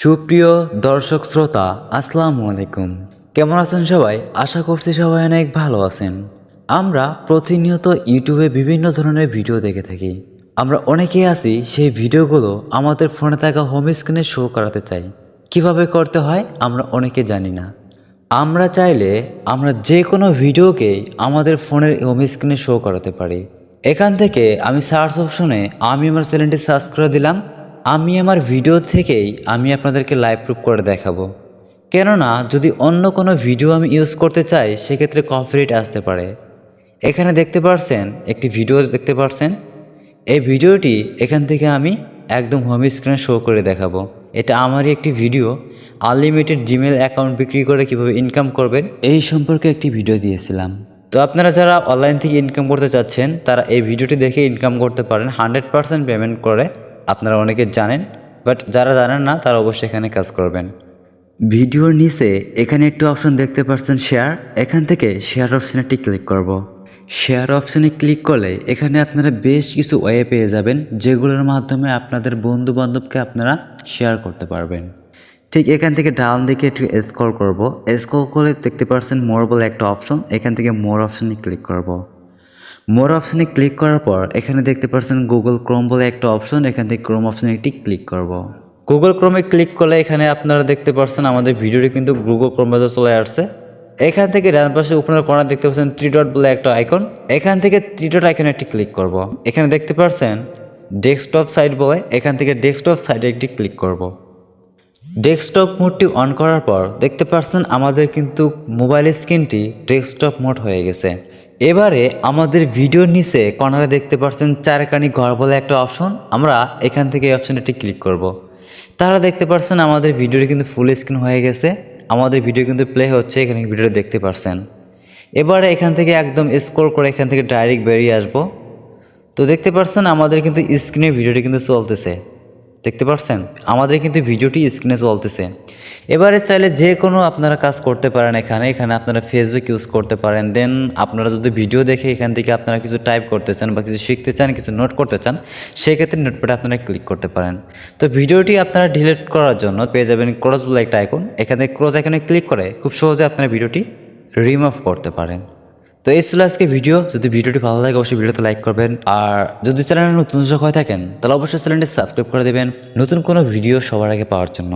সুপ্রিয় দর্শক শ্রোতা আসসালামু আলাইকুম। কেমন আছেন সবাই? আশা করছি সবাই অনেক ভালো আছেন। আমরা প্রতিনিয়ত ইউটিউবে বিভিন্ন ধরনের ভিডিও দেখে থাকি। আমরা অনেকেই আছি সেই ভিডিওগুলো আমাদের ফোনে থাকা হোম স্ক্রিনে শো করাতে চাই। কিভাবে করতে হয় আমরা অনেকে জানি না। আমরা চাইলে আমরা যে কোনো ভিডিওকেই আমাদের ফোনের হোম স্ক্রিনে শো করাতে পারি। এখান থেকে আমি সার্চ অপশনে আমি আমার চ্যানেলটি সার্চ করে দিলাম। আমি আমার ভিডিও থেকেই আমি আপনাদেরকে লাইভ প্রুফ করে দেখাবো। কেননা যদি অন্য কোনো ভিডিও আমি ইউজ করতে চাই সেক্ষেত্রে কপিরাইট আসতে পারে। এখানে দেখতে পাচ্ছেন একটি ভিডিও দেখতে পাচ্ছেন। এই ভিডিওটি এখান থেকে আমি একদম হোম স্ক্রিনে শো করে দেখাবো। এটা আমারই একটি ভিডিও, আনলিমিটেড জিমেল অ্যাকাউন্ট বিক্রি করে কিভাবে ইনকাম করবেন এই সম্পর্কে একটি ভিডিও দিয়েছিলাম। তো আপনারা যারা অনলাইন থেকে ইনকাম করতে চাচ্ছেন তারা এই ভিডিওটি দেখে ইনকাম করতে পারেন 100% পেমেন্ট করে। আপনারা অনেকে জানেন, বাট যারা জানেন না তারা অবশ্যই এখানে কাজ করবেন। ভিডিওর নিচে এখানে একটি অপশন দেখতে পাচ্ছেন শেয়ার। এখান থেকে শেয়ার অপশানে একটি ক্লিক করব। শেয়ার অপশানে ক্লিক করলে এখানে আপনারা বেশ কিছু ওয়ে পেয়ে যাবেন, যেগুলোর মাধ্যমে আপনাদের বন্ধু বান্ধবকে আপনারা শেয়ার করতে পারবেন। ঠিক এখান থেকে ডান দিকে একটু স্ক্রল করব। স্ক্রল করে দেখতে পাচ্ছেন মোর বলে একটা অপশন। এখান থেকে মোর অপশানে ক্লিক করব। মোর অপশানে ক্লিক করার পর এখানে দেখতে পাচ্ছেন গুগল ক্রোম বলে একটা অপশন। এখান থেকে ক্রোম অপশানে একটি ক্লিক করব। গুগল ক্রোমে ক্লিক করলে এখানে আপনারা দেখতে পাচ্ছেন আমাদের ভিডিওটি কিন্তু গুগল ক্রোমে চলে আসছে। এখান থেকে ডান পাশে উপরের কর্নার দেখতে পাচ্ছেন থ্রি ডট বলে একটা আইকন। এখান থেকে থ্রি ডট আইকনে একটি ক্লিক করব। এখানে দেখতে পাচ্ছেন ডেস্কটপ সাইট বলে, এখান থেকে ডেস্কটপ সাইটে একটি ক্লিক করব। ডেস্কটপ মোডটি অন করার পর দেখতে পাচ্ছেন আমাদের কিন্তু মোবাইল স্ক্রিনটি ডেস্কটপ মোড হয়ে গেছে। এবারে আমাদের ভিডিওর নিচে কর্নারে দেখতে পাচ্ছেন চারকানি ঘর বলে একটা অপশন। আমরা এখান থেকে এই অপশনটি ক্লিক করব। তারা দেখতে পাচ্ছেন আমাদের ভিডিওটি কিন্তু ফুল স্ক্রিন হয়ে গেছে। আমাদের ভিডিও কিন্তু প্লে হচ্ছে, এখানে ভিডিওটি দেখতে পাচ্ছেন। এবারে এখান থেকে একদম স্ক্রল করে এখান থেকে ডাইরেক্ট বেরিয়ে আসবো। তো দেখতে পাচ্ছেন আমাদের কিন্তু স্ক্রিনে ভিডিওটি কিন্তু চলতেছে। দেখতে পাচ্ছেন আমাদের কিন্তু ভিডিওটি স্ক্রিনে চলতেছে। এবারে চাইলে যে কোনো আপনারা কাজ করতে পারেন। এখানে আপনারা ফেসবুক ইউজ করতে পারেন। দেন আপনারা যদি ভিডিও দেখে এখান থেকে আপনারা কিছু টাইপ করতে চান বা কিছু শিখতে চান, কিছু নোট করতে চান, সেক্ষেত্রে নোটপ্যাডে আপনারা ক্লিক করতে পারেন। তো ভিডিওটি আপনারা ডিলিট করার জন্য পেয়ে যাবেন ক্রস বলে একটা আইকন। এখানে ক্রস আইকনে ক্লিক করে খুব সহজে আপনারা ভিডিওটি রিমুভ করতে পারেন। তো এই ছিল আজকে ভিডিও। যদি ভিডিওটি ভালো লাগে অবশ্যই ভিডিওতে লাইক করবেন। আর যদি চ্যানেলে নতুন দর্শক হয়ে থাকেন তাহলে অবশ্যই চ্যানেলটি সাবস্ক্রাইব করে দেবেন নতুন কোনো ভিডিও সবার আগে পাওয়ার জন্য।